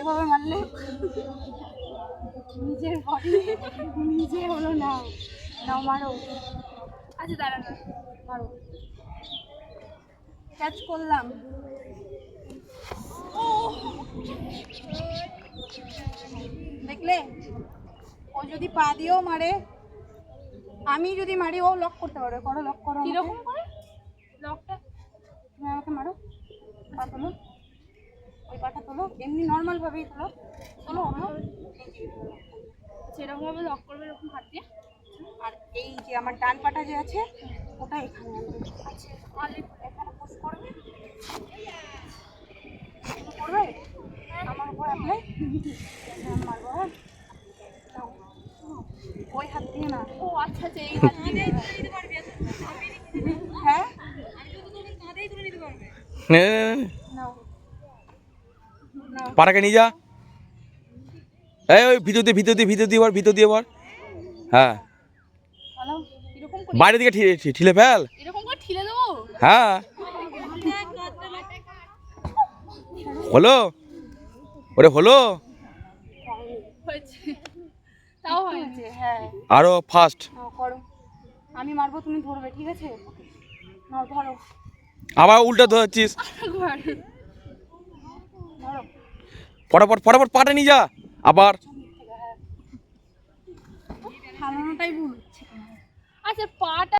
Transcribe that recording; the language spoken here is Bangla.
এভাবে মারলে নিজের বডি নিজে হলো নাও নাও মারো। আচ্ছা দাঁড়া না, মারো। ক্যাচ করলাম। দেখলে ও যদি পা দিয়েও মারে, আমি যদি মারি ও লক করতে পারবে। করো, লক করো। কিরকম করে লকটা? তুমি আমাকে মারো, পা তোলো, ওই পাটা তোলো, এমনি নর্মাল ভাবেই তোলো, তোলো ওঠো। সেরকম ভাবে লক করবে, এরকম হাত দিয়ে। আর এই যে আমার ডান পাটা যে আছে ওটা এখানে আছে, এখানে পুশ করবে, করবে আমার উপর অ্যাপ্লাই মারবো। হ্যাঁ, ওই হাত দিয়ে না। ও আচ্ছা আচ্ছা, এই হাত দিয়ে দিতে পারবি? হ্যাঁ, কাঁধেই তুলে নিতে পারবে। নাও নাও, পাটাকে নিয়ে যা। এই ওই ভিতর দিয়ে এবার। হ্যাঁ, হ্যালো, এরকম করে বাইরের দিকে ঠিলে ফেল। এরকম করে ঠিলে দেবো। হ্যাঁ, হলো ওরে, হলো হয়েছে, তাও হয়েছে। হ্যাঁ, আরো ফাস্ট। নাও করো, আমি মারবো, তুমি ধরবে, ঠিক আছে? নাও ধরো, আবার উল্টা ধরছিস। ধরো। ফটাফট পাটা নিয়ে যা আবার। থামানোটাই ভুল হচ্ছে। আচ্ছা, পাটা